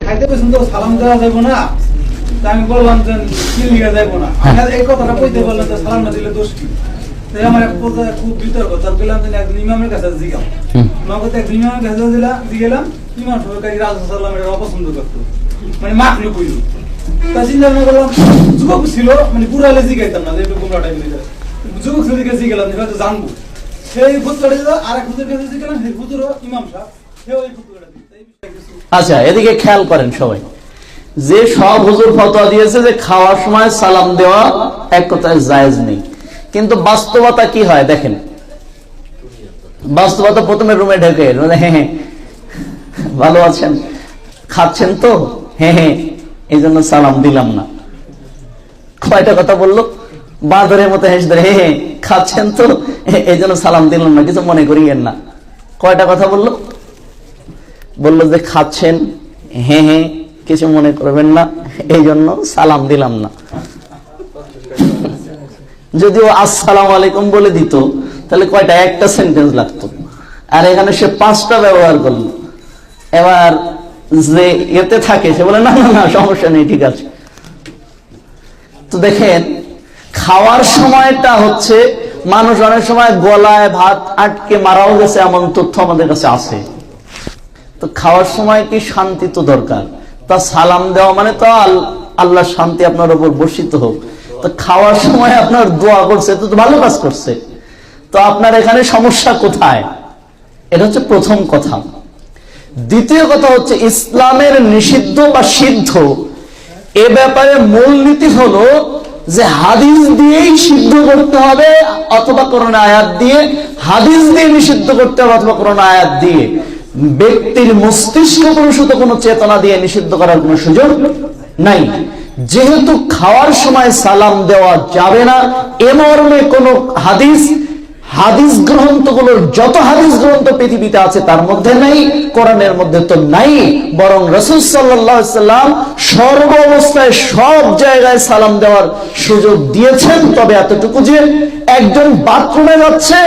খাইতে পছন্দ সালাম দেওয়া যাবে না, আমি বললাম যে কি লিখা যাবে না, এই কথাটা কইতে বললাম যে সালাম না দিলে দোষ কি। আমার এক পর্যায়ে খুব বিতর্ক, তার গেলাম যে একজন ইমামের কাছে জিগাম, নগদ এক ইমামের কাছে গেলাম, ইমাম সরকারি রাজসাল্লাম এটা অপছন্দ করতো, মানে মাখলু কইল। তা চিন্তা ভাবনা করলাম, যুবক ছিল মানে পুরালে জিগাইতাম না, যেহেতু গোমরা টাইপের যুবক ছিল কাছে গেলাম, হয়তো জানবো। সেই ফুতুরটা দিল, আর এক ফুতুর কাছে জিগালাম, সেই ফুতুরও ইমাম সাহেব, সে ওই ফুতুরটা দিল। আচ্ছা, এদিকে খেয়াল করেন সবাই, যে সব হুজুর ফতোয়া দিয়েছে যে খাওয়ার সময় সালাম দেওয়া এক কথায় জায়েজ নেই, কিন্তু বাস্তবতা কি হয় দেখেন। বাস্তবতা প্রথমে রুমে ঢেকে হ্যাঁ ভালো আছেন, খাচ্ছেন তো, হ্যাঁ এই জন্য সালাম দিলাম না। কয়টা কথা বললো, বাঁদরের মতো হেসে ধরে, হ্যাঁ খাচ্ছেন তো এই জন্য সালাম দিলাম না, কিছু মনে করিয়েন না। কয়টা কথা বললো, বললো যে খাচ্ছেন, হ্যাঁ হ্যাঁ কিছু মনে করবেন না, এই জন্য সালাম দিলাম না। যদিও আসসালামু আলাইকুম বলে দিত তাহলে কয়টা, একটা সেন্টেন্স লাগতো, আর এখানে সে 5টা ব্যবহার করলো। এবার যে এতে থাকে সে বলে না না না সমস্যা নেই, ঠিক আছে। তো দেখেন, খাওয়ার সময়টা হচ্ছে, মানুষ অনেক সময় গলায় ভাত আটকে মারাও গেছে এমন তথ্য আমাদের কাছে আছে। তো খাওয়ার সময় কি শান্তি তো দরকার, তা সালাম দেওয়া মানে তো আল্লাহর শান্তি আপনার উপর বর্ষিত হোক। তো খাওয়ার সময় আপনার দোয়া করছে, তো ভালো কাজ করছে, তো আপনার এখানে সমস্যা কোথায়? এটা হচ্ছে প্রথম কথা। দ্বিতীয় কথা হচ্ছে, ইসলামের নিষিদ্ধ বা সিদ্ধ এ ব্যাপারে মূলনীতি হলো যে হাদিস দিয়েই সিদ্ধ করতে হবে অথবা কোরআন আয়াত দিয়ে, হাদিস দিয়ে নিষিদ্ধ করতে হবে অথবা কোরআন আয়াত দিয়ে। ব্যক্তির মস্তিষ্ক প্রসূত কোন চেতনা দিয়ে নিষিদ্ধ করার কোন সুযোগ নাই। যেহেতু খাওয়ার সময় সালাম দেওয়া যাবে না এ মর্মে কোন হাদিস গ্রন্থগুলোর যত হাদিস গ্রন্থ পৃথিবীতে আছে তার মধ্যে নাই, কোরআনের মধ্যে তো নাই, বরং রাসূল সাল্লাল্লাহু আলাইহি সাল্লাম সর্ব অবস্থায় সব জায়গায় সালাম দেওয়ার সুযোগ দিয়েছেন। তবে এতটুকু যে একজন বাথরুমে যাচ্ছে,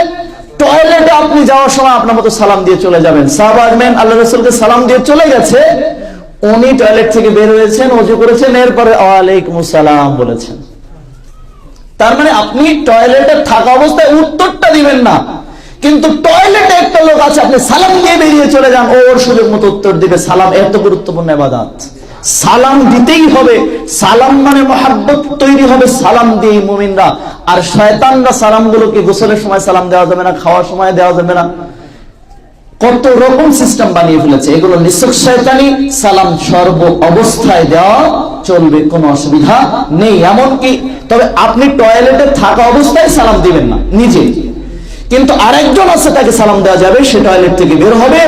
টয়লেটে আপনি যাওয়ার সময় আপনার মতো সালাম দিয়ে চলে যাবেন। সাহাবাগণ আল্লাহ রাসূলকে সালাম দিয়ে চলে গেছে, উনি টয়লেট থেকে বের হয়েছেন, ওযু করেছেন, এরপরে ওয়ালাইকুম আসসালাম বলেছেন। তার মানে আপনি টয়লেটে থাকা অবস্থায় উত্তরটা দিবেন না, কিন্তু টয়লেটে একটা লোক আছে, আপনি সালাম দিয়ে বেরিয়ে চলে যান, ওর সুযোগ মতো উত্তর দিবে। সালাম এত গুরুত্বপূর্ণ ইবাদত, সালাম দিতেই হবে। সালাম মানে মহব্বত তৈরি হবে সালাম দিয়ে মুমিনরা। আর শয়তানরা সালামগুলোকে গোসলের সময় সালাম দেওয়া যাবে না, খাওয়ার সময় দেওয়া যাবে না, কত রকম সিস্টেম বানিয়ে ফেলেছে। এগুলো নিছক শয়তানি। সালাম সর্ব অবস্থায় দেওয়া চলবে, কোনো অসুবিধা নেই। এমনকি তবে আপনি টয়লেটে থাকা অবস্থায় সালাম দিবেন না নিজে, কিন্তু আরেকজন আছে তাকে সালাম দেওয়া যাবে, সে টয়লেট থেকে বের হবে,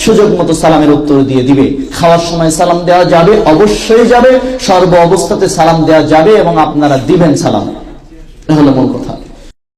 সুযোগ মতো সালামের উত্তর দিয়ে দিবে। খাওয়ার সময় সালাম দেওয়া যাবে, অবশ্যই যাবে, সর্ব অবস্থাতে সালাম দেওয়া যাবে এবং আপনারা দিবেন সালাম। এটা হলো মূল কথা।